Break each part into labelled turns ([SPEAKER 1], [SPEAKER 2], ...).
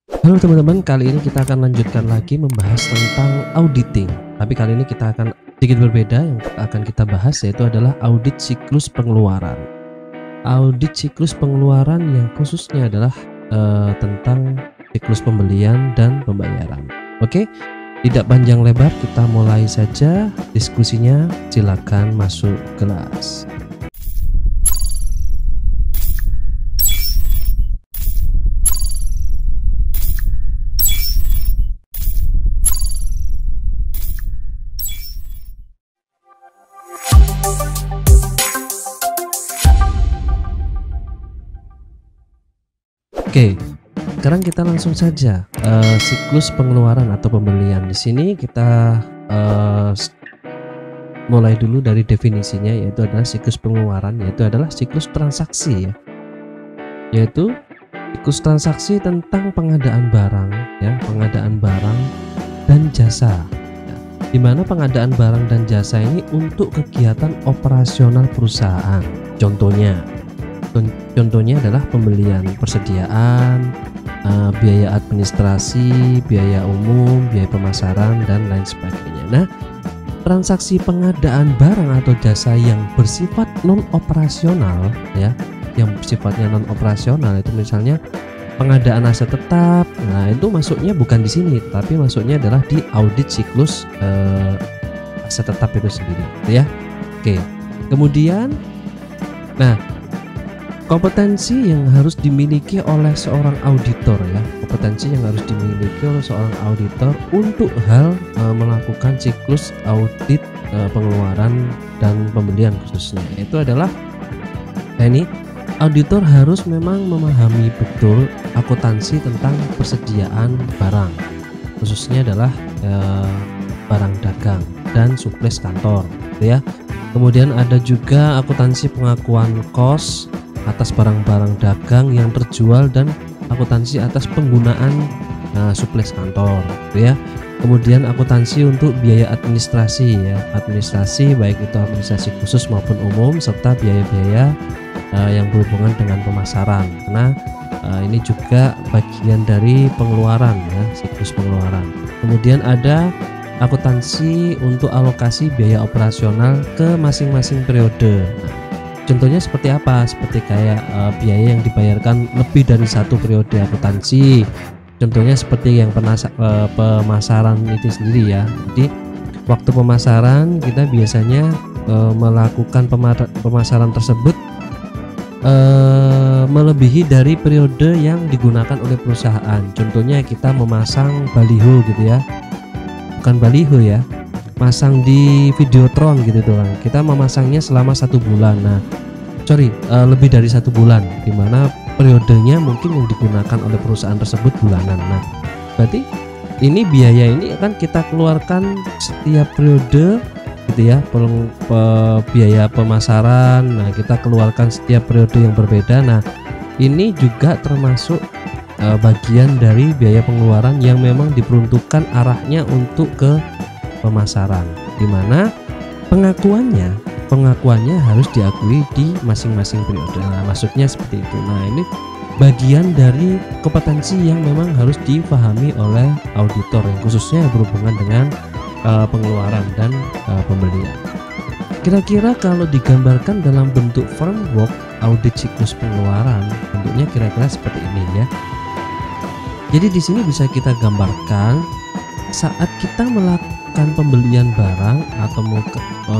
[SPEAKER 1] Halo teman-teman, kali ini kita akan lanjutkan lagi membahas tentang auditing. Tapi kali ini kita akan sedikit berbeda. Yang akan kita bahas yaitu adalah audit siklus pengeluaran. Audit siklus pengeluaran yang khususnya adalah tentang siklus pembelian dan pembayaran. Oke, tidak panjang lebar, kita mulai saja diskusinya. Silakan masuk kelas. Oke, sekarang kita langsung saja siklus pengeluaran atau pembelian. Di sini kita mulai dulu dari definisinya, yaitu adalah siklus pengeluaran, yaitu adalah siklus transaksi ya. Yaitu siklus transaksi tentang pengadaan barang ya, pengadaan barang dan jasa. Di mana pengadaan barang dan jasa ini untuk kegiatan operasional perusahaan. Contohnya adalah pembelian persediaan, biaya administrasi, biaya umum, biaya pemasaran, dan lain sebagainya. Nah, transaksi pengadaan barang atau jasa yang bersifat non operasional ya, yang sifatnya non operasional itu misalnya pengadaan aset tetap. Nah, itu masuknya bukan di sini, tapi masuknya adalah di audit siklus aset tetap itu sendiri ya. Oke, kemudian kompetensi yang harus dimiliki oleh seorang auditor ya, kompetensi yang harus dimiliki oleh seorang auditor untuk hal melakukan siklus audit pengeluaran dan pembelian khususnya, itu adalah ini auditor harus memang memahami betul akuntansi tentang persediaan barang, khususnya adalah barang dagang dan supplies kantor ya. Kemudian ada juga akuntansi pengakuan kos atas barang-barang dagang yang terjual dan akuntansi atas penggunaan supplies kantor gitu ya. Kemudian akuntansi untuk biaya administrasi ya, administrasi baik itu administrasi khusus maupun umum, serta biaya-biaya yang berhubungan dengan pemasaran, karena ini juga bagian dari pengeluaran ya, siklus pengeluaran. Kemudian ada akuntansi untuk alokasi biaya operasional ke masing-masing periode. Contohnya seperti apa? Seperti kayak biaya yang dibayarkan lebih dari satu periode akuntansi. Contohnya seperti yang pemasaran itu sendiri ya. Jadi waktu pemasaran kita biasanya melakukan pemasaran tersebut melebihi dari periode yang digunakan oleh perusahaan. Contohnya kita memasang baliho gitu ya. Bukan baliho ya, masang di Videotron gitu doang. Kita memasangnya selama 1 bulan. Nah, lebih dari 1 bulan, dimana periodenya mungkin yang digunakan oleh perusahaan tersebut bulanan. Nah, berarti ini biaya ini akan kita keluarkan setiap periode gitu ya, biaya pemasaran. Nah, kita keluarkan setiap periode yang berbeda. Nah, ini juga termasuk bagian dari biaya pengeluaran yang memang diperuntukkan arahnya untuk ke pemasaran, dimana pengakuannya harus diakui di masing-masing periode. Nah, maksudnya seperti itu. Nah, ini bagian dari kompetensi yang memang harus dipahami oleh auditor yang khususnya berhubungan dengan pengeluaran dan pembelian. Kira-kira kalau digambarkan dalam bentuk framework audit siklus pengeluaran, bentuknya kira-kira seperti ini ya. Jadi di sini bisa kita gambarkan saat kita melakukan pembelian barang atau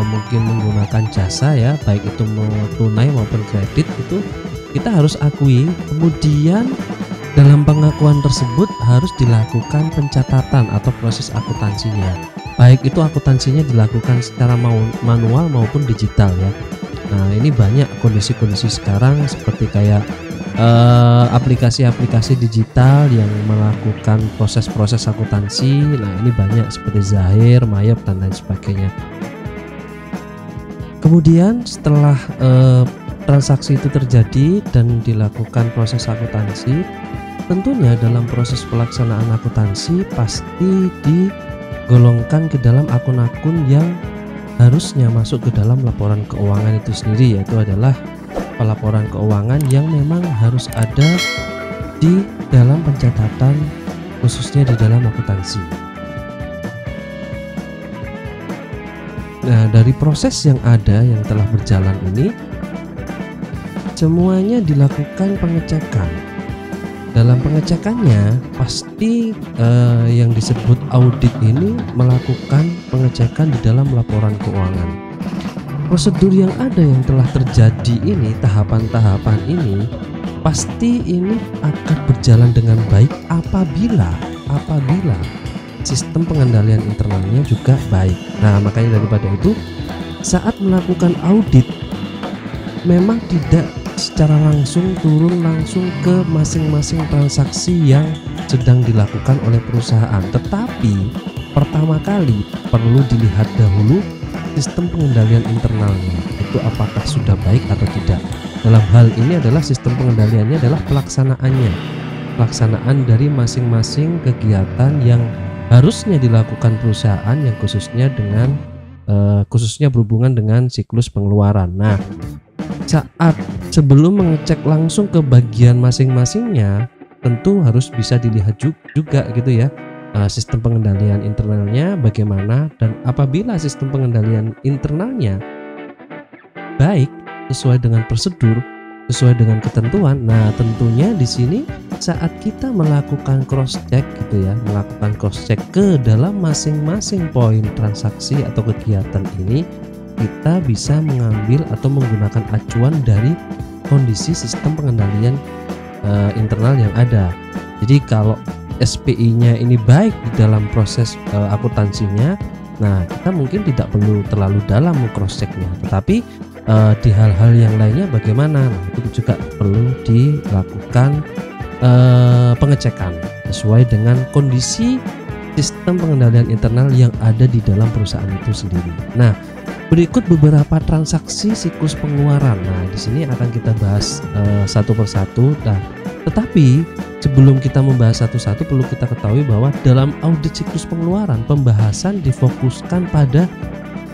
[SPEAKER 1] mungkin menggunakan jasa ya, baik itu tunai maupun kredit, itu kita harus akui. Kemudian dalam pengakuan tersebut harus dilakukan pencatatan atau proses akuntansinya, baik itu akuntansinya dilakukan secara manual maupun digital ya. Nah, ini banyak kondisi-kondisi sekarang seperti kayak aplikasi-aplikasi digital yang melakukan proses-proses akuntansi. Nah, ini banyak seperti Zahir, Mayap, dan lain sebagainya. Kemudian setelah transaksi itu terjadi dan dilakukan proses akuntansi, tentunya dalam proses pelaksanaan akuntansi pasti digolongkan ke dalam akun-akun yang harusnya masuk ke dalam laporan keuangan itu sendiri, yaitu adalah pelaporan keuangan yang memang harus ada di dalam pencatatan, khususnya di dalam akuntansi. Nah, dari proses yang ada yang telah berjalan ini, semuanya dilakukan pengecekan. Dalam pengecekannya pasti yang disebut audit ini melakukan pengecekan di dalam laporan keuangan. Prosedur yang ada yang telah terjadi ini, tahapan-tahapan ini pasti ini akan berjalan dengan baik apabila sistem pengendalian internalnya juga baik. Nah, makanya daripada itu, saat melakukan audit memang tidak secara langsung turun langsung ke masing-masing transaksi yang sedang dilakukan oleh perusahaan, tetapi pertama kali perlu dilihat dahulu sistem pengendalian internalnya itu apakah sudah baik atau tidak. Dalam hal ini adalah sistem pengendaliannya adalah pelaksanaan dari masing-masing kegiatan yang harusnya dilakukan perusahaan yang khususnya berhubungan dengan siklus pengeluaran. Nah, saat sebelum mengecek langsung ke bagian masing-masingnya, tentu harus bisa dilihat juga gitu ya, sistem pengendalian internalnya bagaimana, dan apabila sistem pengendalian internalnya baik sesuai dengan prosedur, sesuai dengan ketentuan, nah tentunya di sini saat kita melakukan cross check gitu ya, melakukan cross check ke dalam masing-masing poin transaksi atau kegiatan ini, kita bisa mengambil atau menggunakan acuan dari kondisi sistem pengendalian internal yang ada. Jadi kalau SPI-nya ini baik di dalam proses akuntansinya, nah kita mungkin tidak perlu terlalu dalam cross check-nya, tetapi di hal-hal yang lainnya bagaimana, nah itu juga perlu dilakukan pengecekan sesuai dengan kondisi sistem pengendalian internal yang ada di dalam perusahaan itu sendiri. Nah, berikut beberapa transaksi siklus pengeluaran. Nah, di sini akan kita bahas satu persatu. Nah, tetapi sebelum kita membahas satu-satu perlu kita ketahui bahwa dalam audit siklus pengeluaran pembahasan difokuskan pada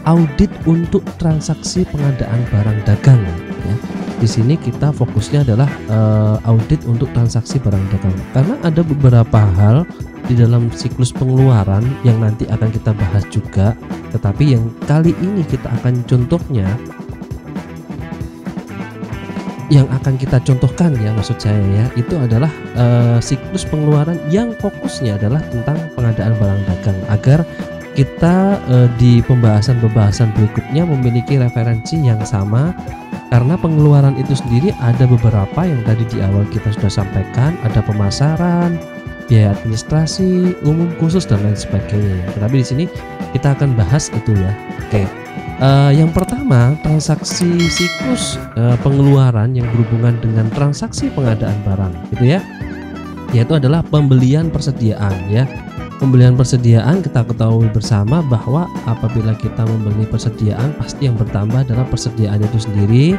[SPEAKER 1] audit untuk transaksi pengadaan barang dagang ya. Di sini kita fokusnya adalah audit untuk transaksi barang dagang, karena ada beberapa hal di dalam siklus pengeluaran yang nanti akan kita bahas juga, tetapi yang kali ini kita akan contohnya, yang akan kita contohkan ya, maksud saya ya, itu adalah siklus pengeluaran yang fokusnya adalah tentang pengadaan barang dagang, agar kita di pembahasan berikutnya memiliki referensi yang sama, karena pengeluaran itu sendiri ada beberapa yang tadi di awal kita sudah sampaikan, ada pemasaran, biaya administrasi, umum, khusus, dan lain sebagainya. Tetapi di sini kita akan bahas itu ya. Oke. Yang pertama, transaksi siklus pengeluaran yang berhubungan dengan transaksi pengadaan barang, gitu ya. Yaitu adalah pembelian persediaan ya. Pembelian persediaan kita ketahui bersama bahwa apabila kita membeli persediaan pasti yang bertambah adalah persediaan itu sendiri,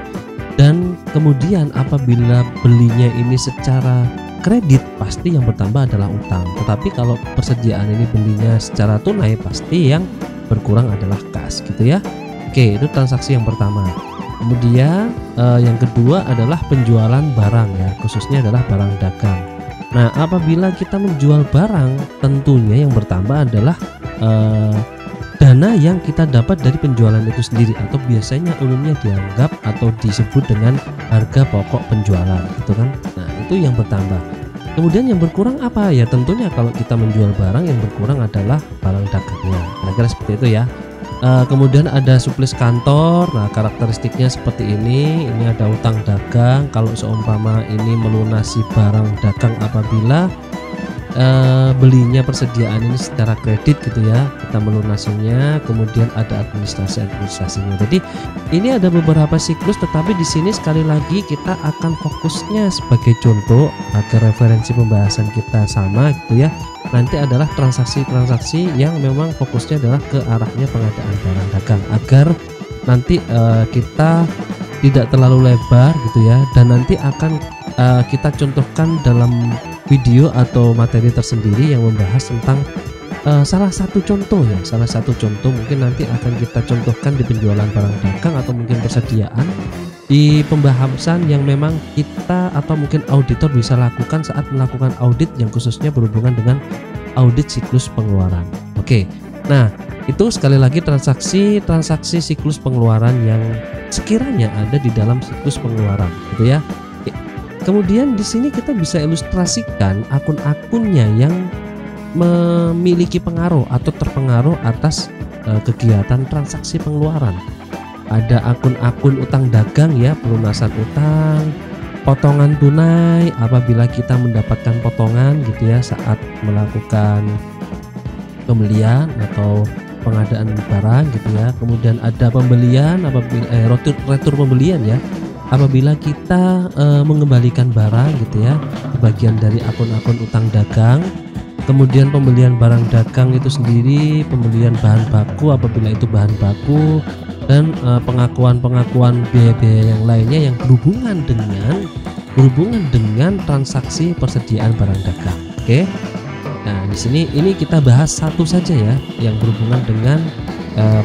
[SPEAKER 1] dan kemudian apabila belinya ini secara kredit pasti yang bertambah adalah utang. Tetapi kalau persediaan ini belinya secara tunai pasti yang berkurang adalah kas gitu ya. Oke, itu transaksi yang pertama. Kemudian yang kedua adalah penjualan barang ya, khususnya adalah barang dagang. Nah, apabila kita menjual barang, tentunya yang bertambah adalah dana yang kita dapat dari penjualan itu sendiri, atau biasanya umumnya dianggap atau disebut dengan harga pokok penjualan, gitu kan. Nah, itu yang bertambah. Kemudian yang berkurang apa ya? Tentunya kalau kita menjual barang, yang berkurang adalah barang dagangnya. Kira-kira seperti itu ya. Kemudian ada suplis kantor. Nah, karakteristiknya seperti ini. Ini ada utang dagang. Kalau seumpama ini melunasi barang dagang apabila belinya persediaan ini secara kredit gitu ya, kita melunasinya. Kemudian ada administrasinya. Jadi ini ada beberapa siklus, tetapi di sini sekali lagi kita akan fokusnya sebagai contoh agar referensi pembahasan kita sama gitu ya. Nanti adalah transaksi-transaksi yang memang fokusnya adalah ke arahnya pengadaan barang dagang, agar nanti kita tidak terlalu lebar gitu ya, dan nanti akan kita contohkan dalam video atau materi tersendiri yang membahas tentang salah satu contoh ya, mungkin nanti akan kita contohkan di penjualan barang dagang atau mungkin persediaan di pembahasan yang memang kita atau mungkin auditor bisa lakukan saat melakukan audit yang khususnya berhubungan dengan audit siklus pengeluaran. Oke. Nah, itu sekali lagi transaksi siklus pengeluaran yang sekiranya ada di dalam siklus pengeluaran, gitu ya. Kemudian di sini kita bisa ilustrasikan akun-akunnya yang memiliki pengaruh atau terpengaruh atas kegiatan transaksi pengeluaran. Ada akun-akun utang dagang ya, pelunasan utang, potongan tunai apabila kita mendapatkan potongan gitu ya saat melakukan pembelian atau pengadaan barang gitu ya. Kemudian ada pembelian apabila retur pembelian ya, apabila kita mengembalikan barang gitu ya, bagian dari akun-akun utang dagang. Kemudian pembelian barang dagang itu sendiri, pembelian bahan baku apabila itu bahan baku, dan pengakuan-pengakuan biaya-biaya yang lainnya yang berhubungan dengan transaksi persediaan barang dagang. Oke. Nah, di sini ini kita bahas satu saja ya yang berhubungan dengan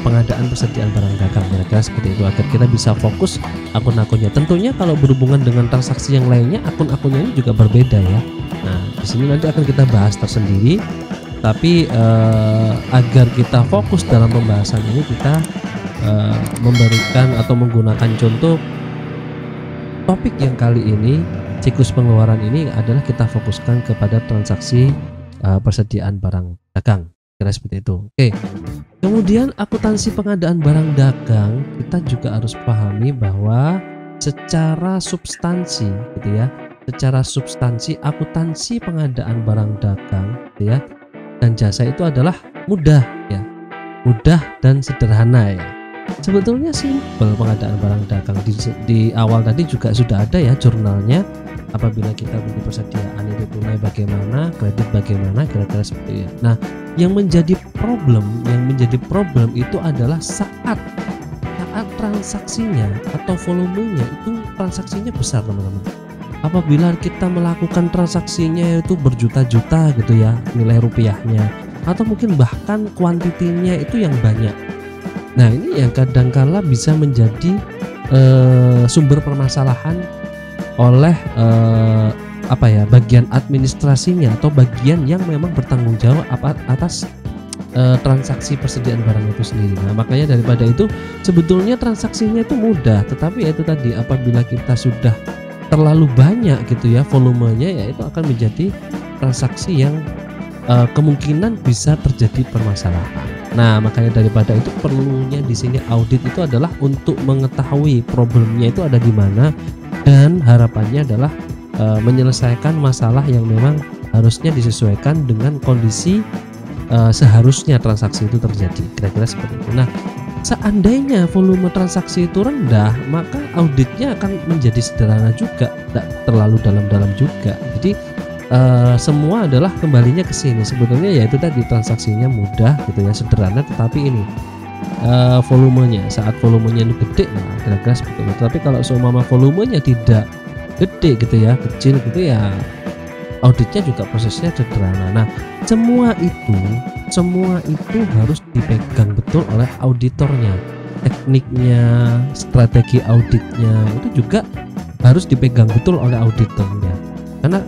[SPEAKER 1] pengadaan persediaan barang dagang, kira-kira seperti itu, agar kita bisa fokus akun-akunnya. Tentunya kalau berhubungan dengan transaksi yang lainnya, akun-akunnya ini juga berbeda ya. Nah, di sini nanti akan kita bahas tersendiri. Tapi agar kita fokus dalam pembahasan ini, kita memberikan atau menggunakan contoh topik yang kali ini, siklus pengeluaran ini adalah kita fokuskan kepada transaksi persediaan barang dagang, kira seperti itu. Oke. Kemudian akuntansi pengadaan barang dagang, kita juga harus pahami bahwa secara substansi gitu ya, secara substansi akuntansi pengadaan barang dagang gitu ya dan jasa itu adalah mudah ya, mudah dan sederhana ya. Sebetulnya simpel pengadaan barang dagang. Di awal tadi juga sudah ada ya jurnalnya, apabila kita beli persediaan itu tunai bagaimana, kredit bagaimana, kira-kira seperti itu. Nah, yang menjadi problem itu adalah saat transaksinya atau volumenya itu transaksinya besar teman-teman. Apabila kita melakukan transaksinya itu berjuta-juta gitu ya nilai rupiahnya, atau mungkin bahkan kuantitinya itu yang banyak. Nah, ini yang kadangkala bisa menjadi sumber permasalahan oleh bagian administrasinya atau bagian yang memang bertanggung jawab atas transaksi persediaan barang itu sendiri. Nah, makanya daripada itu sebetulnya transaksinya itu mudah, tetapi itu tadi apabila kita sudah terlalu banyak gitu ya volumenya, ya itu akan menjadi transaksi yang kemungkinan bisa terjadi permasalahan. Nah, makanya daripada itu perlunya di sini audit itu adalah untuk mengetahui problemnya itu ada di mana, dan harapannya adalah menyelesaikan masalah yang memang harusnya disesuaikan dengan kondisi seharusnya transaksi itu terjadi, kira-kira seperti itu. Nah, seandainya volume transaksi itu rendah, maka auditnya akan menjadi sederhana juga, tidak terlalu dalam-dalam juga. Jadi semua adalah kembalinya ke sini. Sebetulnya ya itu tadi, transaksinya mudah gitu ya, sederhana, tetapi ini volumenya, saat volumenya itu gede, nah kira-kira seperti itu. Tapi kalau seumpama volumenya tidak gede gitu ya, kecil gitu ya, auditnya juga prosesnya sederhana. Nah, semua itu harus dipegang betul oleh auditornya. Tekniknya, strategi auditnya itu juga harus dipegang betul oleh auditornya. Karena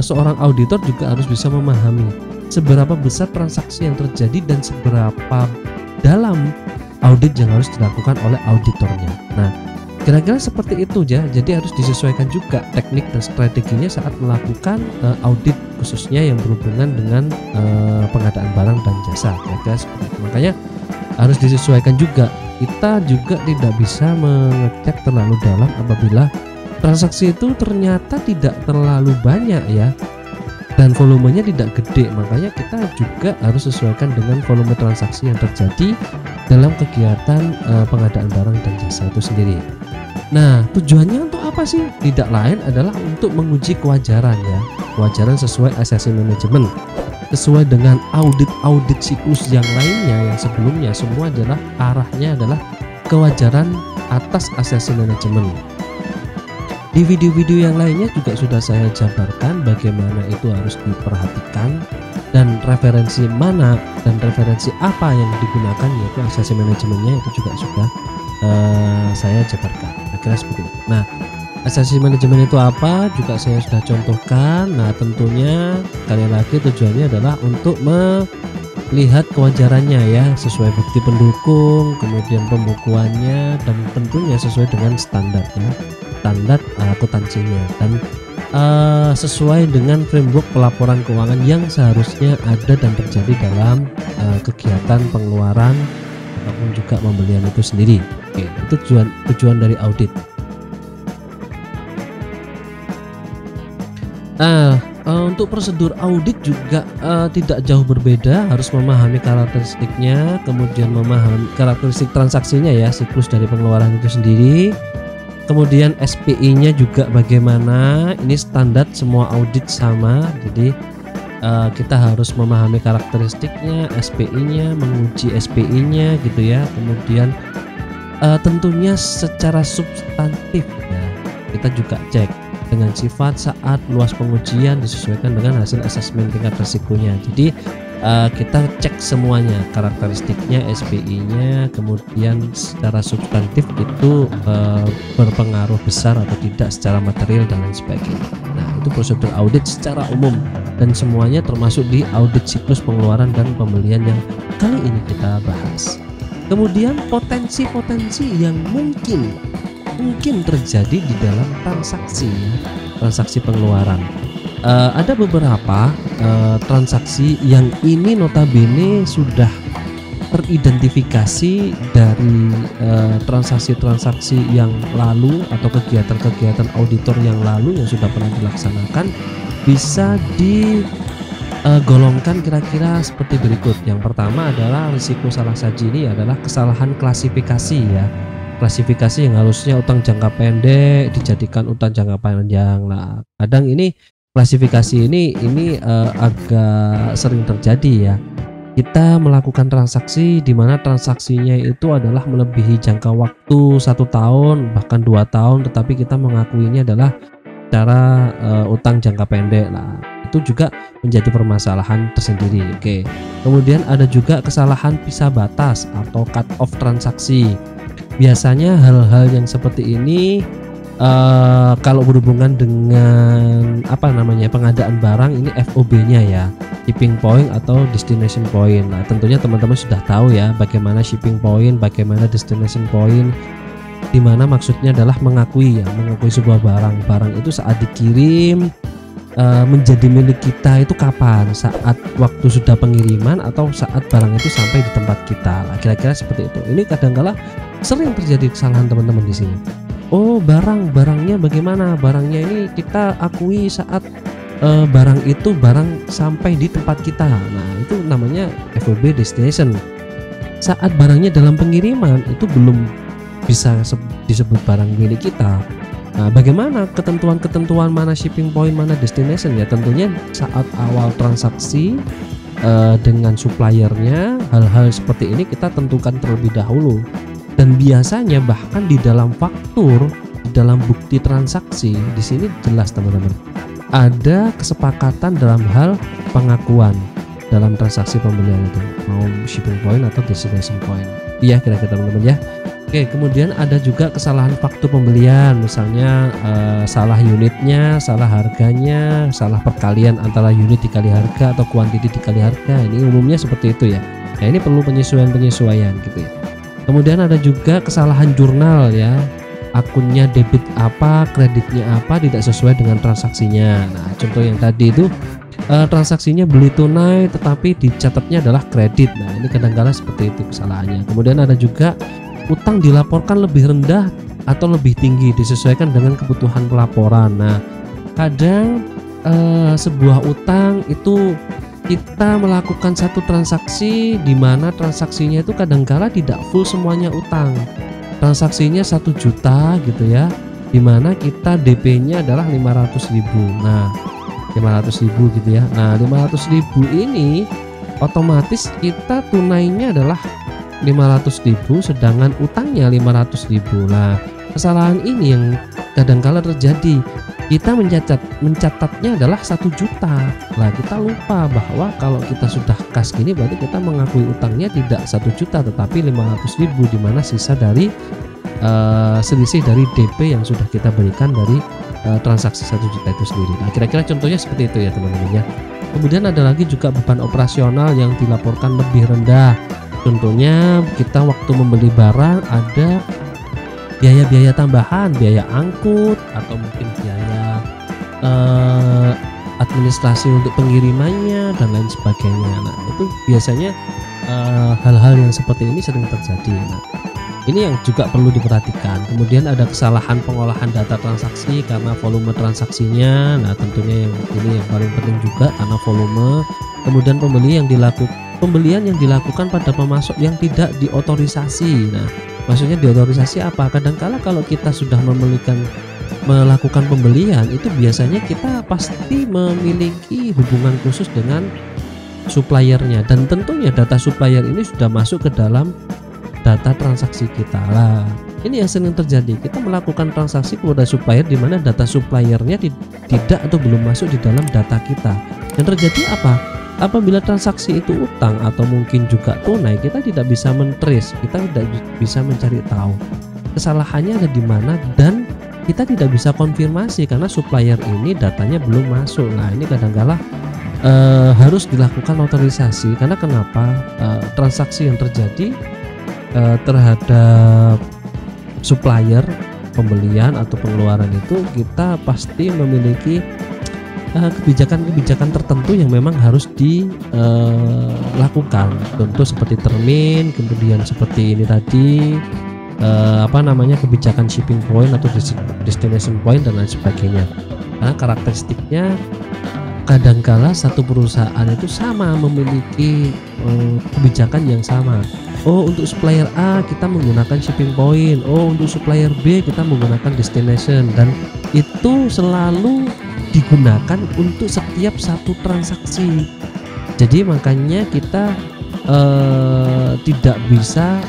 [SPEAKER 1] seorang auditor juga harus bisa memahami seberapa besar transaksi yang terjadi dan seberapa dalam audit yang harus dilakukan oleh auditornya. Nah, kira-kira seperti itu ya. Jadi harus disesuaikan juga teknik dan strateginya saat melakukan audit, khususnya yang berhubungan dengan pengadaan barang dan jasa, kira-kira seperti itu. Makanya harus disesuaikan juga. Kita juga tidak bisa mengecek terlalu dalam apabila transaksi itu ternyata tidak terlalu banyak ya, dan volumenya tidak gede. Makanya kita juga harus sesuaikan dengan volume transaksi yang terjadi dalam kegiatan pengadaan barang dan jasa itu sendiri. Nah, tujuannya untuk apa sih? Tidak lain adalah untuk menguji kewajaran ya, kewajaran sesuai asesmen manajemen, sesuai dengan audit siklus yang lainnya yang sebelumnya. Semua adalah arahnya adalah kewajaran atas asesmen manajemen. Di video-video yang lainnya juga sudah saya jabarkan bagaimana itu harus diperhatikan, dan referensi mana dan referensi apa yang digunakan, yaitu asesmen manajemennya itu juga sudah saya jabarkan. kira-kira seperti itu. Nah, asasi manajemen itu apa? Juga saya sudah contohkan. Nah, tentunya sekali lagi tujuannya adalah untuk melihat kewajarannya ya, sesuai bukti pendukung, kemudian pembukuannya, dan tentunya sesuai dengan standarnya, standar akuntansinya, dan sesuai dengan framework pelaporan keuangan yang seharusnya ada dan terjadi dalam kegiatan pengeluaran ataupun juga pembelian itu sendiri. Oke, itu tujuan dari audit. Nah, untuk prosedur audit juga tidak jauh berbeda, harus memahami karakteristiknya, kemudian memahami karakteristik transaksinya ya, siklus dari pengeluaran itu sendiri. Kemudian SPI-nya juga bagaimana, ini standar semua audit sama, jadi kita harus memahami karakteristiknya, SPI-nya, menguji SPI-nya gitu ya. Kemudian tentunya secara substantif ya, kita juga cek dengan sifat, saat, luas pengujian disesuaikan dengan hasil asesmen tingkat resikonya. Jadi kita cek semuanya, karakteristiknya, SPI-nya, kemudian secara substantif itu berpengaruh besar atau tidak secara material dan lain sebagainya. Nah, itu prosedur audit secara umum dan semuanya termasuk di audit siklus pengeluaran dan pembelian yang kali ini kita bahas. Kemudian potensi-potensi yang mungkin terjadi di dalam transaksi pengeluaran. Ada beberapa transaksi yang ini notabene sudah teridentifikasi dari transaksi-transaksi yang lalu atau kegiatan-kegiatan auditor yang lalu yang sudah pernah dilaksanakan, bisa digolongkan kira-kira seperti berikut. Yang pertama adalah risiko salah saji, ini adalah kesalahan klasifikasi ya. Klasifikasi yang harusnya utang jangka pendek dijadikan utang jangka panjang. Nah, kadang ini klasifikasi ini agak sering terjadi ya. Kita melakukan transaksi di mana transaksinya itu adalah melebihi jangka waktu 1 tahun bahkan 2 tahun, tetapi kita mengakuinya adalah cara utang jangka pendek. Nah, itu juga menjadi permasalahan tersendiri. Oke. Kemudian ada juga kesalahan pisah batas atau cut off transaksi. Biasanya hal-hal yang seperti ini kalau berhubungan dengan pengadaan barang, ini FOB-nya ya, shipping point atau destination point. Nah, tentunya teman-teman sudah tahu ya bagaimana shipping point, bagaimana destination point, dimana maksudnya adalah mengakui sebuah barang itu saat dikirim menjadi milik kita itu kapan, saat waktu sudah pengiriman atau saat barang itu sampai di tempat kita. Nah, kira-kira seperti itu. Ini kadang-kala sering terjadi kesalahan teman-teman di sini. Oh, barangnya bagaimana? Barangnya ini kita akui saat barang sampai di tempat kita. Nah, itu namanya FOB destination. Saat barangnya dalam pengiriman itu belum bisa disebut barang milik kita. Nah, bagaimana ketentuan-ketentuan mana shipping point, mana destination ya? Tentunya saat awal transaksi dengan suppliernya, hal-hal seperti ini kita tentukan terlebih dahulu. Dan biasanya bahkan di dalam faktur, di dalam bukti transaksi, di sini jelas teman-teman, ada kesepakatan dalam hal pengakuan dalam transaksi pembelian itu, mau shipping point atau destination point. Iya, kira-kira teman-teman ya. Oke, kemudian ada juga kesalahan faktur pembelian, misalnya salah unitnya, salah harganya, salah perkalian antara unit dikali harga atau kuantiti dikali harga. Ini umumnya seperti itu ya. Nah, ini perlu penyesuaian gitu ya. Kemudian ada juga kesalahan jurnal ya, akunnya debit apa, kreditnya apa, tidak sesuai dengan transaksinya. Nah, contoh yang tadi itu transaksinya beli tunai tetapi dicatatnya adalah kredit. Nah, ini kadang-kala seperti itu kesalahannya. Kemudian ada juga utang dilaporkan lebih rendah atau lebih tinggi, disesuaikan dengan kebutuhan pelaporan. Nah, kadang sebuah utang itu kita melakukan satu transaksi di mana transaksinya itu kadangkala tidak full semuanya utang. Transaksinya 1 juta gitu ya, di mana kita DP-nya adalah 500.000. Nah, 500.000 gitu ya. Nah, 500.000 ini otomatis kita tunainya adalah 500.000 sedangkan utangnya 500.000. Nah, kesalahan ini yang kadangkala terjadi. Kita mencatatnya adalah 1 juta. Lah, kita lupa bahwa kalau kita sudah kas gini berarti kita mengakui utangnya tidak 1 juta tetapi 500.000, di mana sisa dari selisih dari DP yang sudah kita berikan dari transaksi 1 juta itu sendiri. Nah, kira-kira contohnya seperti itu ya teman-teman ya. Kemudian ada lagi juga beban operasional yang dilaporkan lebih rendah. Contohnya kita waktu membeli barang ada biaya-biaya tambahan, biaya angkut atau mungkin biaya administrasi untuk pengirimannya dan lain sebagainya. Nah, itu biasanya hal-hal yang seperti ini sering terjadi. Nah, ini yang juga perlu diperhatikan. Kemudian ada kesalahan pengolahan data transaksi karena volume transaksinya. Nah, tentunya ini yang paling penting juga karena volume. Kemudian pembelian yang dilakukan pada pemasok yang tidak diotorisasi. Nah, maksudnya diotorisasi apa? Kadangkala kalau kita sudah melakukan pembelian itu biasanya kita pasti memiliki hubungan khusus dengan suppliernya, dan tentunya data supplier ini sudah masuk ke dalam data transaksi kita lah. Ini yang sering terjadi, kita melakukan transaksi kepada supplier di mana data suppliernya tidak atau belum masuk di dalam data kita. Dan terjadi apa? Apabila transaksi itu utang atau mungkin juga tunai, kita tidak bisa men-trace, kita tidak bisa mencari tahu kesalahannya ada di mana, dan kita tidak bisa konfirmasi karena supplier ini datanya belum masuk. Nah, ini kadang-kala harus dilakukan otorisasi. Karena kenapa? Transaksi yang terjadi terhadap supplier pembelian atau pengeluaran itu kita pasti memiliki kebijakan-kebijakan tertentu yang memang harus dilakukan. Contoh seperti termin, kemudian seperti ini tadi kebijakan shipping point atau destination point dan lain sebagainya. Karena karakteristiknya kadangkala satu perusahaan itu sama memiliki kebijakan yang sama. Oh, untuk supplier A kita menggunakan shipping point, oh untuk supplier B kita menggunakan destination, dan itu selalu digunakan untuk setiap satu transaksi. Jadi makanya kita tidak bisa,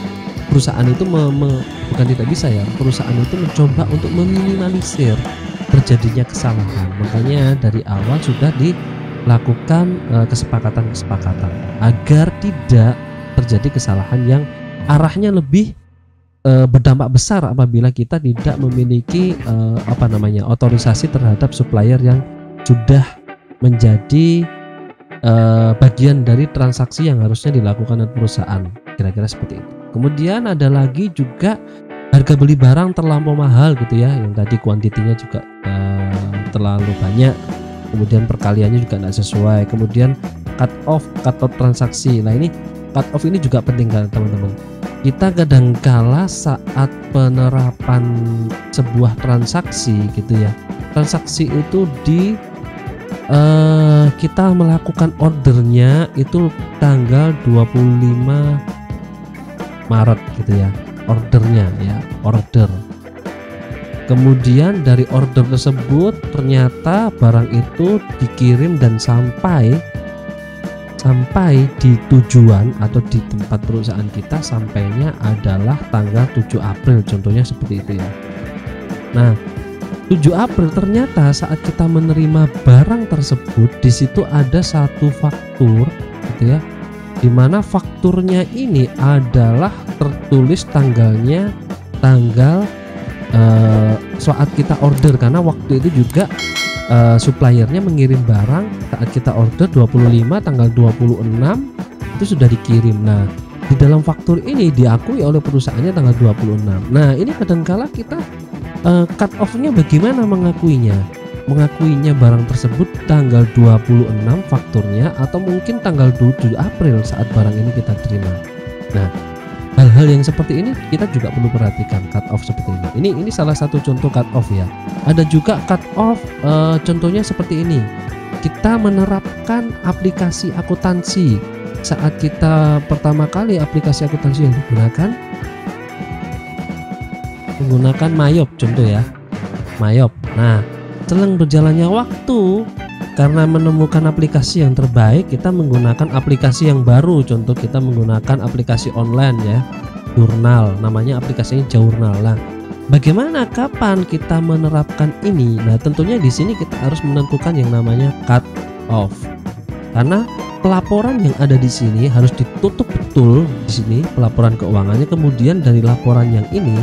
[SPEAKER 1] perusahaan itu bukan tidak bisa ya, perusahaan itu mencoba untuk meminimalisir terjadinya kesalahan. Makanya dari awal sudah dilakukan kesepakatan-kesepakatan agar tidak terjadi kesalahan yang arahnya lebih berdampak besar apabila kita tidak memiliki otorisasi terhadap supplier yang sudah menjadi bagian dari transaksi yang harusnya dilakukan oleh perusahaan. Kira-kira seperti itu. Kemudian ada lagi juga harga beli barang terlampau mahal gitu ya, yang tadi kuantitinya juga terlalu banyak, kemudian perkaliannya juga tidak sesuai. Kemudian cut off transaksi. Nah, ini cut off ini juga penting kan teman-teman. Kita kadangkala saat penerapan sebuah transaksi gitu ya, transaksi itu kita melakukan ordernya itu tanggal 25 Maret gitu ya, ordernya ya, order. Kemudian dari order tersebut ternyata barang itu dikirim dan sampai di tujuan atau di tempat perusahaan kita sampainya adalah tanggal 7 April contohnya seperti itu ya. Nah, 7 April ternyata saat kita menerima barang tersebut di situ ada satu faktur gitu ya, dimana fakturnya ini adalah tertulis tanggalnya tanggal saat kita order, karena waktu itu juga suppliernya mengirim barang saat kita order 25, tanggal 26 itu sudah dikirim. Nah, di dalam faktur ini diakui oleh perusahaannya tanggal 26. Nah, ini kadangkala kita cut off-nya bagaimana mengakuinya barang tersebut tanggal 26 fakturnya atau mungkin tanggal 7 April saat barang ini kita terima. Nah, hal-hal yang seperti ini kita juga perlu perhatikan cut off seperti ini. Ini salah satu contoh cut off ya. Ada juga cut off contohnya seperti ini. Kita menerapkan aplikasi akuntansi. Saat kita pertama kali aplikasi akuntansi yang digunakan menggunakan Mayop contoh ya. Mayop. Nah, selang berjalannya waktu, karena menemukan aplikasi yang terbaik, kita menggunakan aplikasi yang baru. Contoh kita menggunakan aplikasi online ya, jurnal, namanya aplikasinya Jurnal. Nah, bagaimana kapan kita menerapkan ini? Nah, tentunya di sini kita harus menentukan yang namanya cut off. Karena pelaporan yang ada di sini harus ditutup betul di sini pelaporan keuangannya. Kemudian dari laporan yang ini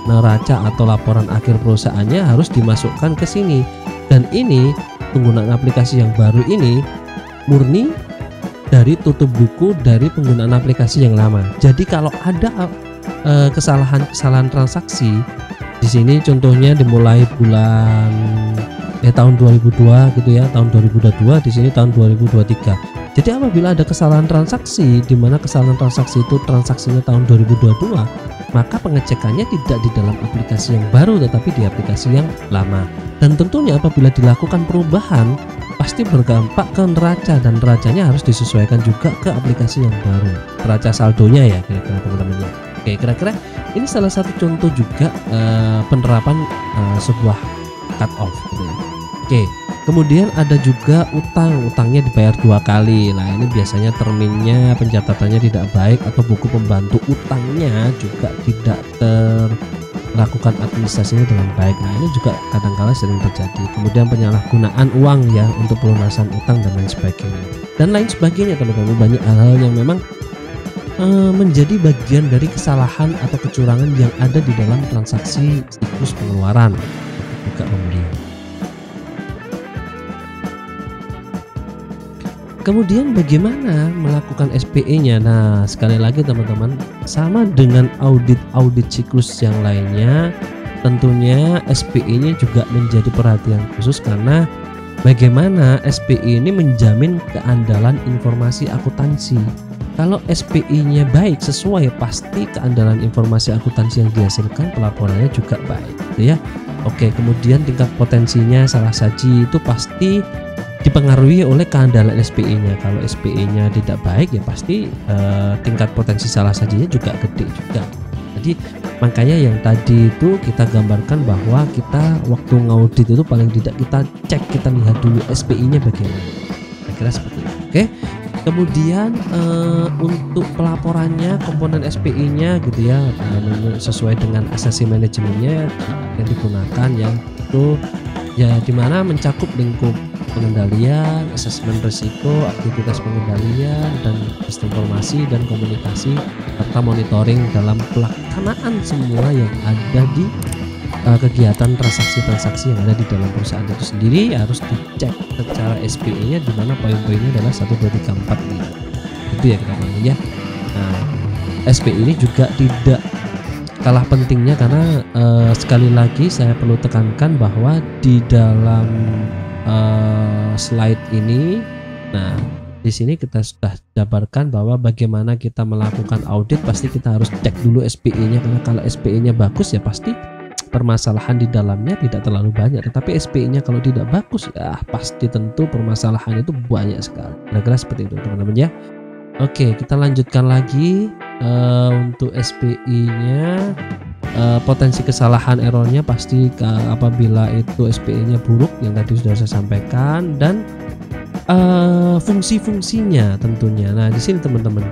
[SPEAKER 1] neraca atau laporan akhir perusahaannya harus dimasukkan ke sini. Dan ini penggunaan aplikasi yang baru ini murni dari tutup buku dari penggunaan aplikasi yang lama. Jadi kalau ada kesalahan transaksi di sini, contohnya dimulai bulan tahun 2002 gitu ya, tahun 2022, di sini tahun 2023. Jadi apabila ada kesalahan transaksi, di mana kesalahan transaksi itu transaksinya tahun 2022, maka pengecekannya tidak di dalam aplikasi yang baru tetapi di aplikasi yang lama. Dan tentunya apabila dilakukan perubahan pasti berdampak ke neraca, dan neracanya harus disesuaikan juga ke aplikasi yang baru, neraca saldonya ya kira-kira teman-teman ya. Oke, kira-kira ini salah satu contoh juga penerapan sebuah cut off gitu ya. Oke, kemudian ada juga utangnya dibayar 2 kali. Nah ini biasanya terminnya pencatatannya tidak baik atau buku pembantu utangnya juga tidak lakukan administrasinya dengan baik. Nah ini juga kadang-kala sering terjadi. Kemudian penyalahgunaan uang ya untuk pelunasan utang dan lain sebagainya. Dan lain sebagainya teman-teman, banyak hal-hal yang memang menjadi bagian dari kesalahan atau kecurangan yang ada di dalam transaksi siklus pengeluaran juga pembelian. Kemudian bagaimana melakukan SPE-nya? Nah, sekali lagi teman-teman, sama dengan audit siklus yang lainnya, tentunya SPE-nya juga menjadi perhatian khusus karena bagaimana SPE ini menjamin keandalan informasi akuntansi. Kalau SPE-nya baik sesuai, pasti keandalan informasi akuntansi yang dihasilkan pelaporannya juga baik, gitu ya. Oke, kemudian tingkat potensinya salah saji itu pasti dipengaruhi oleh keandalan SPE-nya. Kalau SPE-nya tidak baik ya pasti tingkat potensi salah sajinya juga gede juga. Jadi makanya yang tadi itu kita gambarkan bahwa kita waktu ngaudit itu paling tidak kita cek, kita lihat dulu SPE-nya bagaimana. Kira-kira seperti itu. Oke. Kemudian untuk pelaporannya, komponen SPE-nya gitu ya, sesuai dengan asasi manajemennya yang digunakan, yang itu ya dimana mencakup lingkup pengendalian, asesmen risiko, aktivitas pengendalian, dan sistem informasi dan komunikasi serta monitoring dalam pelaksanaan semua yang ada di kegiatan transaksi-transaksi yang ada di dalam perusahaan itu sendiri. Harus dicek secara SPE-nya di mana poin-poinnya adalah 1, 2, 3, 4 gitu. Itu ya teman-teman ya. Nah, SPE ini juga tidak kalah pentingnya karena sekali lagi saya perlu tekankan bahwa di dalam slide ini, nah di sini kita sudah jabarkan bahwa bagaimana kita melakukan audit, pasti kita harus cek dulu SPE-nya, karena kalau SPE-nya bagus ya pasti permasalahan di dalamnya tidak terlalu banyak, tetapi SPE-nya kalau tidak bagus ya pasti tentu permasalahan itu banyak sekali. Kira-kira seperti itu teman-teman ya. Oke, kita lanjutkan lagi untuk SPE-nya. Potensi kesalahan errornya pasti apabila itu SPE-nya buruk yang tadi sudah saya sampaikan, dan fungsi-fungsinya tentunya. Nah di sini teman-teman,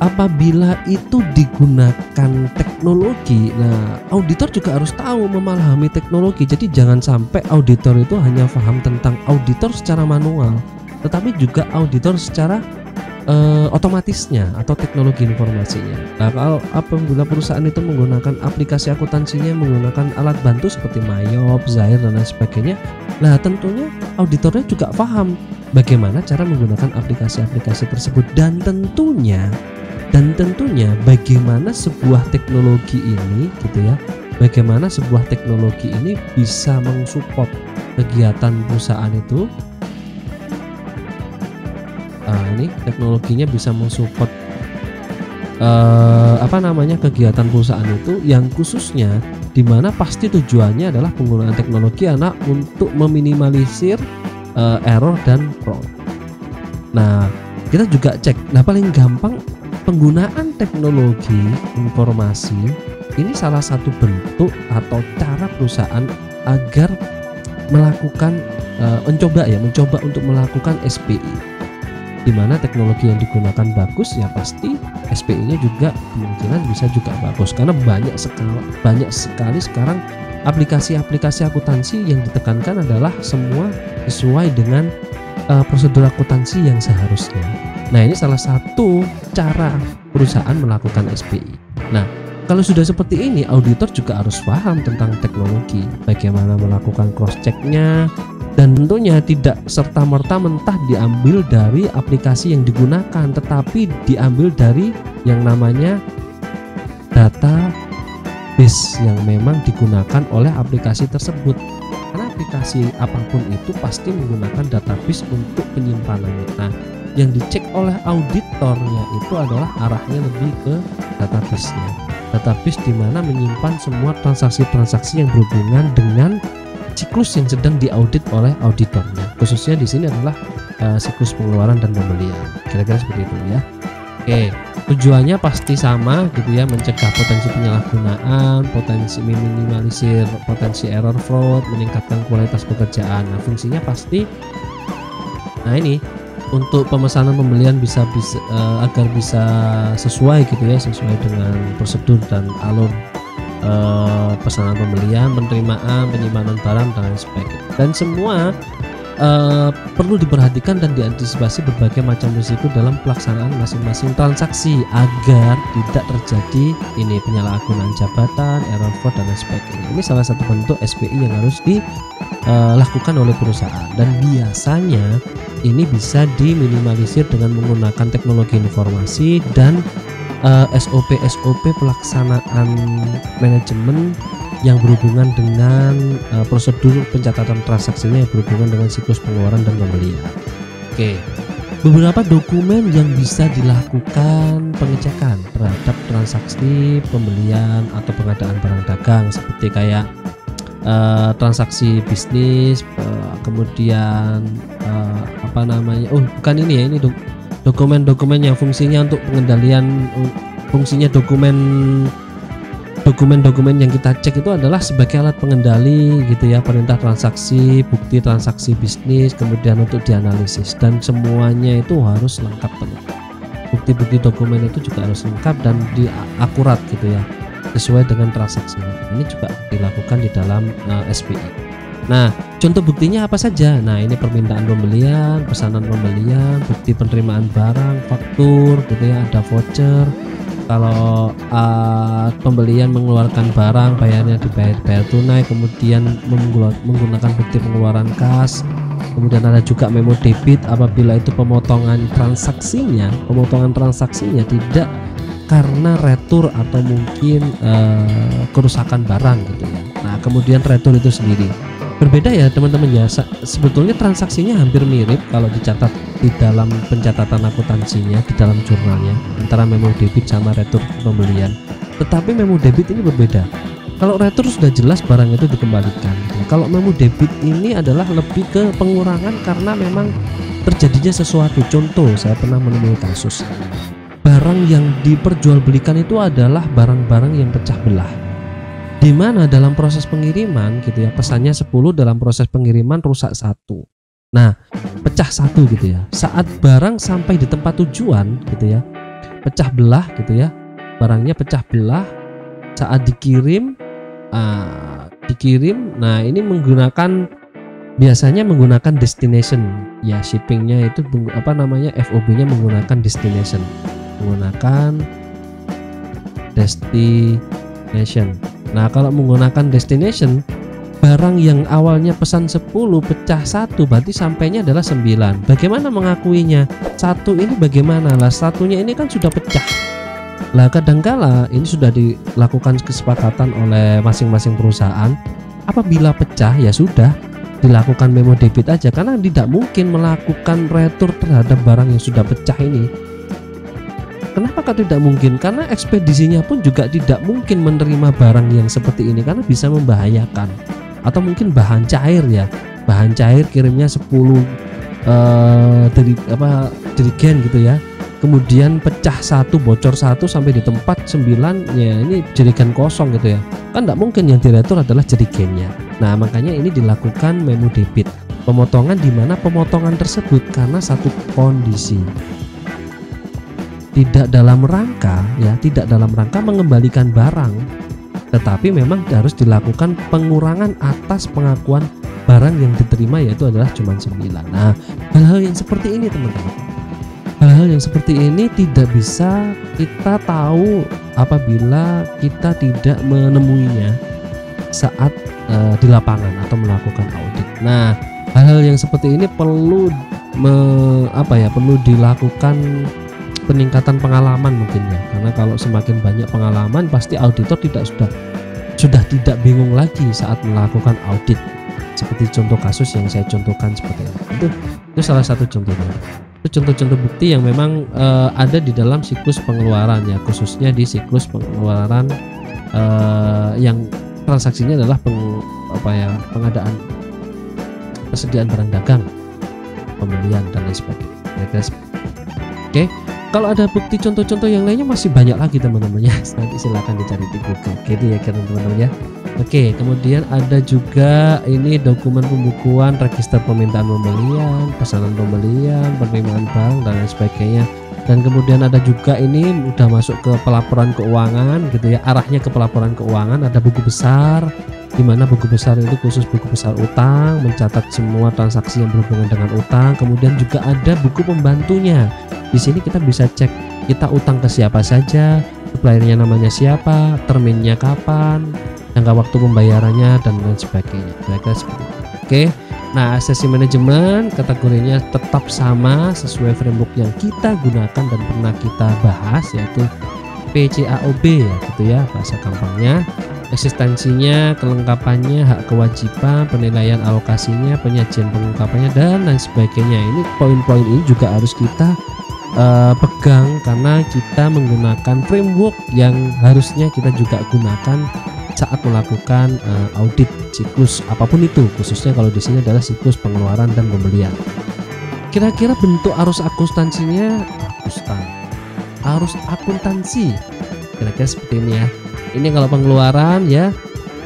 [SPEAKER 1] apabila itu digunakan teknologi, nah auditor juga harus tahu memahami teknologi. Jadi jangan sampai auditor itu hanya paham tentang auditor secara manual, tetapi juga auditor secara otomatisnya atau teknologi informasinya. Nah kalau apabila perusahaan itu menggunakan aplikasi akuntansinya, menggunakan alat bantu seperti Mayop, Zahir dan lain sebagainya, nah tentunya auditornya juga paham bagaimana cara menggunakan aplikasi-aplikasi tersebut, dan tentunya bagaimana sebuah teknologi ini gitu ya, bagaimana sebuah teknologi ini bisa mensupport kegiatan perusahaan itu. Ini teknologinya bisa mensupport kegiatan perusahaan itu, yang khususnya dimana pasti tujuannya adalah penggunaan teknologi anak untuk meminimalisir error dan fraud. Nah kita juga cek, nah paling gampang penggunaan teknologi informasi ini salah satu bentuk atau cara perusahaan agar melakukan mencoba untuk melakukan SPE, di mana teknologi yang digunakan bagus ya pasti SPE-nya juga kemungkinan bisa juga bagus, karena banyak sekali sekarang aplikasi-aplikasi akuntansi yang ditekankan adalah semua sesuai dengan prosedur akuntansi yang seharusnya. Nah ini salah satu cara perusahaan melakukan SPE. Nah Kalau sudah seperti ini, auditor juga harus paham tentang teknologi, bagaimana melakukan cross check-nya, dan tentunya tidak serta-merta mentah diambil dari aplikasi yang digunakan, tetapi diambil dari yang namanya database yang memang digunakan oleh aplikasi tersebut. Karena aplikasi apapun itu pasti menggunakan database untuk penyimpanannya. Nah, yang dicek oleh auditornya itu adalah arahnya lebih ke database-nya. Database di mana menyimpan semua transaksi-transaksi yang berhubungan dengan siklus yang sedang diaudit oleh auditornya. Khususnya di sini adalah siklus pengeluaran dan pembelian. Kira-kira seperti itu ya. Oke, tujuannya pasti sama gitu ya, mencegah potensi penyalahgunaan, potensi minimalisir potensi error fraud, meningkatkan kualitas pekerjaan. Nah, fungsinya pasti ini untuk pemesanan pembelian bisa agar bisa sesuai gitu ya, sesuai dengan prosedur dan alur pesanan pembelian, penerimaan, penyimpanan barang dan lain sebagainya. Dan semua perlu diperhatikan dan diantisipasi berbagai macam risiko dalam pelaksanaan masing-masing transaksi agar tidak terjadi penyalahgunaan jabatan, error fraud dan lain sebagainya. Ini salah satu bentuk SPI yang harus dilakukan oleh perusahaan, dan biasanya ini bisa diminimalisir dengan menggunakan teknologi informasi dan SOP pelaksanaan manajemen yang berhubungan dengan prosedur pencatatan transaksinya yang berhubungan dengan siklus pengeluaran dan pembelian. Oke, beberapa dokumen yang bisa dilakukan pengecekan terhadap transaksi pembelian atau pengadaan barang dagang seperti kayak transaksi bisnis, kemudian ini dokumen-dokumen yang fungsinya untuk pengendalian, fungsinya dokumen-dokumen yang kita cek itu adalah sebagai alat pengendali gitu ya, perintah transaksi, bukti transaksi bisnis, kemudian untuk dianalisis, dan semuanya itu harus lengkap teman. Bukti-bukti dokumen itu juga harus lengkap dan akurat gitu ya, sesuai dengan transaksinya. Ini juga dilakukan di dalam SPI. Nah, contoh buktinya apa saja? Nah, ini permintaan pembelian, pesanan pembelian, bukti penerimaan barang, faktur gitu ya, ada voucher. Kalau pembelian mengeluarkan barang, bayarnya dibayar tunai, kemudian menggunakan bukti pengeluaran kas. Kemudian ada juga memo debit apabila itu pemotongan transaksinya tidak karena retur atau mungkin kerusakan barang gitu ya. Nah, kemudian retur itu sendiri berbeda ya teman-teman ya, sebetulnya transaksinya hampir mirip kalau dicatat di dalam pencatatan akuntansinya, di dalam jurnalnya, antara memo debit sama retur pembelian. Tetapi memo debit ini berbeda. Kalau retur sudah jelas barang itu dikembalikan. Kalau memo debit ini adalah lebih ke pengurangan karena memang terjadinya sesuatu. Contoh, saya pernah menemui kasus barang yang diperjualbelikan itu adalah barang-barang yang pecah belah, di mana dalam proses pengiriman gitu ya, pesannya 10, dalam proses pengiriman rusak 1. Nah, pecah 1 gitu ya. Saat barang sampai di tempat tujuan gitu ya, pecah belah gitu ya, barangnya pecah belah. Saat dikirim, nah ini biasanya menggunakan destination ya, shippingnya itu FOB-nya menggunakan destination, Nah, kalau menggunakan destination, barang yang awalnya pesan 10 pecah 1 berarti sampainya adalah 9. Bagaimana mengakuinya? 1 ini bagaimana? Lah, satunya ini kan sudah pecah. Lah, kadangkala ini sudah dilakukan kesepakatan oleh masing-masing perusahaan. Apabila pecah ya sudah dilakukan memo debit aja, karena tidak mungkin melakukan retur terhadap barang yang sudah pecah ini. Kenapa tidak mungkin? Karena ekspedisinya pun juga tidak mungkin menerima barang yang seperti ini karena bisa membahayakan. Atau mungkin bahan cair ya, bahan cair kirimnya 10 jerigen gitu ya, kemudian pecah 1, bocor 1 sampai di tempat 9 ya, ini jerigen kosong gitu ya, kan tidak mungkin yang diretur adalah jerigennya. Nah, makanya ini dilakukan memo debit, pemotongan, di mana pemotongan tersebut karena satu kondisi, tidak dalam rangka mengembalikan barang, tetapi memang harus dilakukan pengurangan atas pengakuan barang yang diterima, yaitu adalah cuma 9. Nah, hal-hal yang seperti ini teman-teman Hal-hal yang seperti ini tidak bisa kita tahu apabila kita tidak menemuinya saat di lapangan atau melakukan audit. Nah, hal-hal yang seperti ini perlu perlu dilakukan peningkatan pengalaman mungkin ya, karena kalau semakin banyak pengalaman pasti auditor sudah tidak bingung lagi saat melakukan audit. Seperti contoh kasus yang saya contohkan seperti itu salah satu contohnya. Itu contoh-contoh bukti yang memang ada di dalam siklus pengeluaran ya, khususnya di siklus pengeluaran yang transaksinya adalah pengadaan persediaan barang dagang, pembelian dan lain sebagainya. Oke, kalau ada bukti contoh-contoh yang lainnya masih banyak lagi teman-teman ya, nanti silakan dicari di Google gitu ya teman-teman ya. Oke, kemudian ada juga ini dokumen pembukuan register permintaan pembelian, pesanan pembelian, penerimaan barang dan lain sebagainya. Dan kemudian ada juga ini udah masuk ke pelaporan keuangan gitu ya, arahnya ke pelaporan keuangan. Ada buku besar, di mana buku besar itu khusus buku besar utang, mencatat semua transaksi yang berhubungan dengan utang. Kemudian juga ada buku pembantunya. Di sini kita bisa cek kita utang ke siapa saja, suppliernya namanya siapa, terminnya kapan, jangka waktu pembayarannya dan lain sebagainya. Kira-kira seperti itu. Oke. Nah, sesi manajemen kategorinya tetap sama sesuai framework yang kita gunakan dan pernah kita bahas, yaitu PCAOB ya gitu ya bahasa gampangnya. Eksistensinya, kelengkapannya, hak kewajiban, penilaian alokasinya, penyajian pengungkapannya dan lain sebagainya. Ini poin-poin ini juga harus kita pegang karena kita menggunakan framework yang harusnya kita juga gunakan saat melakukan audit siklus apapun itu, khususnya kalau di sini adalah siklus pengeluaran dan pembelian. Kira-kira bentuk arus akuntansinya arus akuntansi kira-kira seperti ini ya. Ini kalau pengeluaran ya,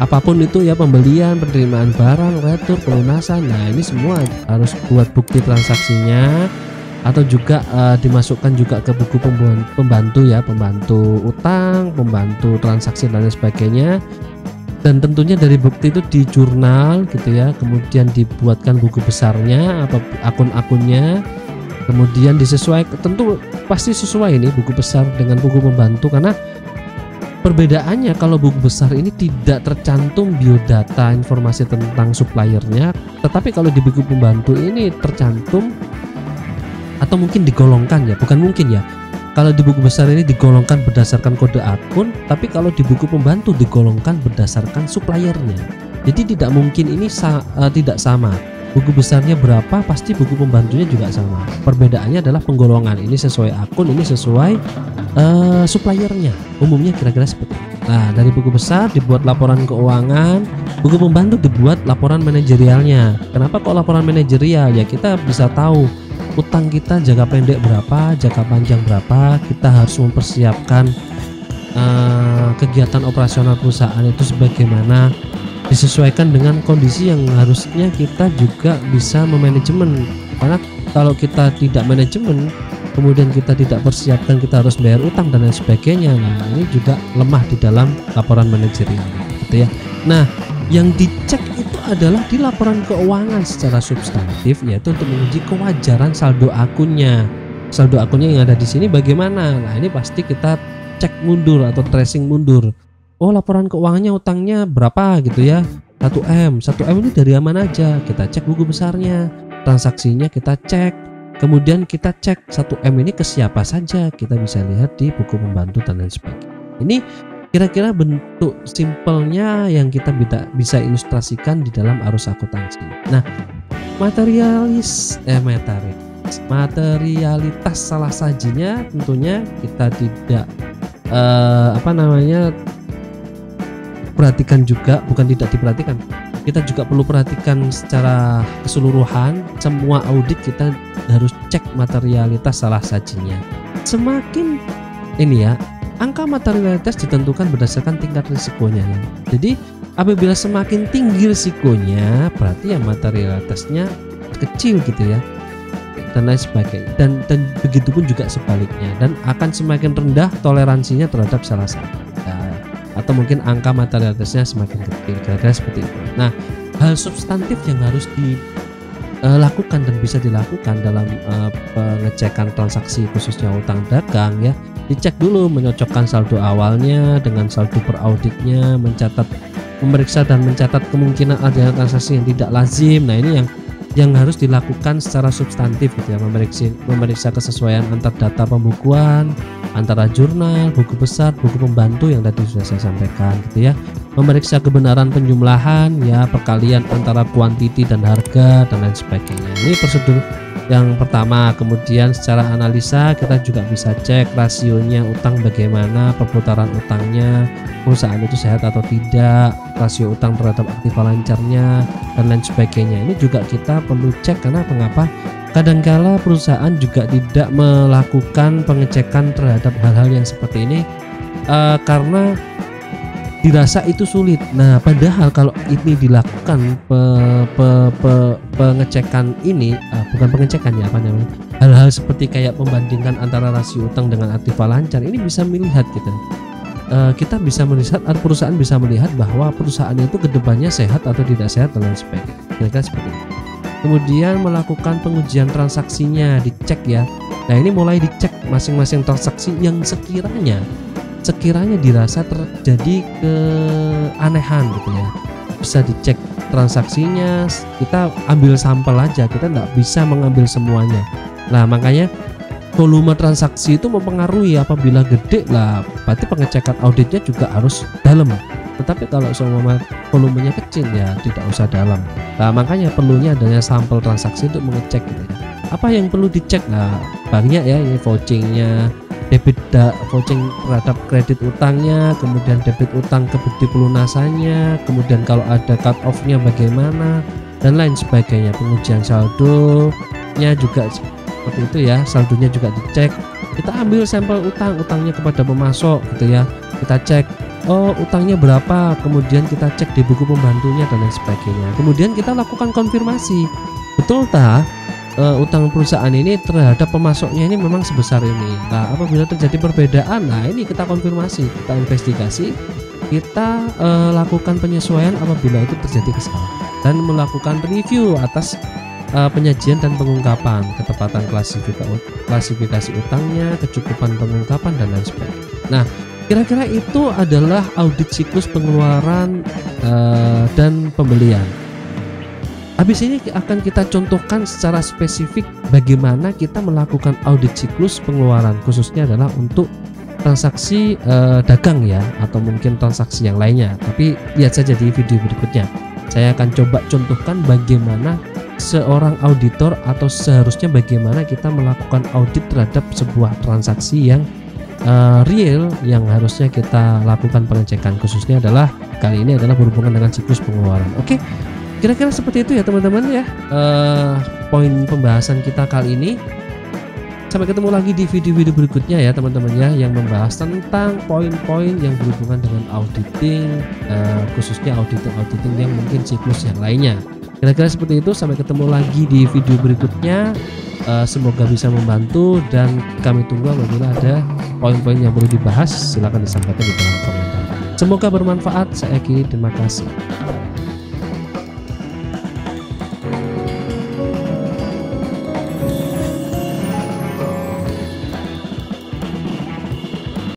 [SPEAKER 1] apapun itu ya, pembelian, penerimaan barang, retur, pelunasan. Nah, ini semua harus buat bukti transaksinya atau juga dimasukkan juga ke buku pembantu ya, pembantu utang, pembantu transaksi dan lain sebagainya. Dan tentunya dari bukti itu di jurnal gitu ya, kemudian dibuatkan buku besarnya atau akun-akunnya, kemudian disesuaikan, tentu pasti sesuai ini buku besar dengan buku pembantu, karena perbedaannya kalau buku besar ini tidak tercantum biodata informasi tentang suppliernya, tetapi kalau di buku pembantu ini tercantum atau mungkin digolongkan ya, bukan mungkin ya, kalau di buku besar ini digolongkan berdasarkan kode akun, tapi kalau di buku pembantu digolongkan berdasarkan suppliernya. Jadi tidak mungkin ini tidak sama. Buku besarnya berapa, pasti buku pembantunya juga sama. Perbedaannya adalah penggolongan, ini sesuai akun, ini sesuai suppliernya. Umumnya kira-kira seperti itu. Nah, dari buku besar dibuat laporan keuangan, buku pembantu dibuat laporan manajerialnya. Kenapa kok laporan manajerial? Ya kita bisa tahu utang kita jangka pendek berapa, jangka panjang berapa. Kita harus mempersiapkan kegiatan operasional perusahaan itu sebagaimana, disesuaikan dengan kondisi yang harusnya kita juga bisa memanajemen. Karena kalau kita tidak manajemen, kemudian kita tidak persiapkan, kita harus bayar utang dan lain sebagainya. Nah, ini juga lemah di dalam laporan manajerial gitu ya. Nah, yang dicek itu adalah di laporan keuangan secara substantif, yaitu untuk menguji kewajaran saldo akunnya. Saldo akunnya yang ada di sini bagaimana? Nah, ini pasti kita cek mundur atau tracing mundur. Oh, laporan keuangannya utangnya berapa gitu ya, 1M ini dari mana aja, kita cek buku besarnya, transaksinya kita cek, kemudian kita cek 1M ini ke siapa saja, kita bisa lihat di buku pembantu dan lain sebagainya. Ini kira-kira bentuk simpelnya yang kita bisa ilustrasikan di dalam arus akuntansi. Nah, materialitas salah sajinya tentunya kita tidak perhatikan juga, bukan tidak diperhatikan, kita juga perlu perhatikan secara keseluruhan. Semua audit kita harus cek materialitas salah sajinya. Semakin ini ya, angka materialitas ditentukan berdasarkan tingkat risikonya ya. Jadi apabila semakin tinggi risikonya, berarti ya materialitasnya kecil gitu ya, dan lain sebagainya. Dan begitu pun juga sebaliknya, dan akan semakin rendah toleransinya terhadap salah satu, atau mungkin angka materialitasnya semakin kecil, kira-kira seperti itu. Nah, hal substantif yang harus lakukan dan bisa dilakukan dalam pengecekan transaksi khususnya utang dagang ya. Dicek dulu, menyocokkan saldo awalnya dengan saldo per auditnya, memeriksa dan mencatat kemungkinan adanya transaksi yang tidak lazim. Nah, ini yang harus dilakukan secara substantif gitu ya, memeriksa kesesuaian antar data pembukuan, antara jurnal, buku besar, buku pembantu yang tadi sudah saya sampaikan gitu ya. Memeriksa kebenaran penjumlahan ya, perkalian antara kuantiti dan harga dan lain sebagainya. Ini prosedur yang pertama. Kemudian secara analisa kita juga bisa cek rasionya utang bagaimana, perputaran utangnya, perusahaan itu sehat atau tidak, rasio utang terhadap aktiva lancarnya dan lain sebagainya. Ini juga kita perlu cek karena mengapa kadangkala perusahaan juga tidak melakukan pengecekan terhadap hal-hal yang seperti ini karena dirasa itu sulit. Nah, padahal kalau ini dilakukan pengecekan ini, bukan pengecekan ya, apa namanya, hal-hal seperti kayak membandingkan antara rasio utang dengan aktiva lancar, ini bisa melihat kita bisa melihat, perusahaan bisa melihat bahwa perusahaan itu kedepannya sehat atau tidak sehat dan lain sebagainya. Kira-kira seperti itu. Kemudian melakukan pengujian transaksinya, dicek ya. Nah, ini mulai dicek masing-masing transaksi yang sekiranya dirasa terjadi keanehan gitu ya, bisa dicek transaksinya. Kita ambil sampel aja, kita nggak bisa mengambil semuanya. Nah, makanya volume transaksi itu mempengaruhi. Apabila gede lah, berarti pengecekan auditnya juga harus dalam. Tetapi kalau semua volumenya kecil ya tidak usah dalam. Nah, makanya perlunya adanya sampel transaksi untuk mengecek gitu ya. Apa yang perlu dicek? Nah, banyak ya, ini vouchingnya, vouching terhadap kredit utangnya, kemudian debit utang ke bukti pelunasannya, kemudian kalau ada cut off-nya bagaimana dan lain sebagainya. Pengujian saldonya juga seperti itu ya, saldonya juga dicek. Kita ambil sampel utangnya kepada pemasok gitu ya, kita cek, oh utangnya berapa, kemudian kita cek di buku pembantunya dan lain sebagainya. Kemudian kita lakukan konfirmasi, betul tak utang perusahaan ini terhadap pemasoknya ini memang sebesar ini. Nah, apabila terjadi perbedaan, nah ini kita konfirmasi, kita investigasi, kita lakukan penyesuaian apabila itu terjadi kesalahan, dan melakukan review atas penyajian dan pengungkapan, ketepatan klasifikasi utangnya, kecukupan pengungkapan dan lain sebagainya. Nah, kira-kira itu adalah audit siklus pengeluaran dan pembelian. Habis ini akan kita contohkan secara spesifik bagaimana kita melakukan audit siklus pengeluaran, khususnya adalah untuk transaksi dagang ya, atau mungkin transaksi yang lainnya. Tapi lihat saja di video berikutnya. Saya akan coba contohkan bagaimana seorang auditor, atau seharusnya bagaimana kita melakukan audit terhadap sebuah transaksi yang real yang harusnya kita lakukan pengecekan, khususnya adalah kali ini adalah berhubungan dengan siklus pengeluaran. Oke. Kira-kira seperti itu ya teman-teman ya, poin pembahasan kita kali ini. Sampai ketemu lagi di video-video berikutnya ya teman-teman ya, yang membahas tentang poin-poin yang berhubungan dengan auditing, khususnya auditing yang mungkin siklus yang lainnya. Kira-kira seperti itu. Sampai ketemu lagi di video berikutnya. Semoga bisa membantu, dan kami tunggu apabila ada poin-poin yang perlu dibahas, silahkan disampaikan di kolom komentar. Semoga bermanfaat. Saya Eki, terima kasih.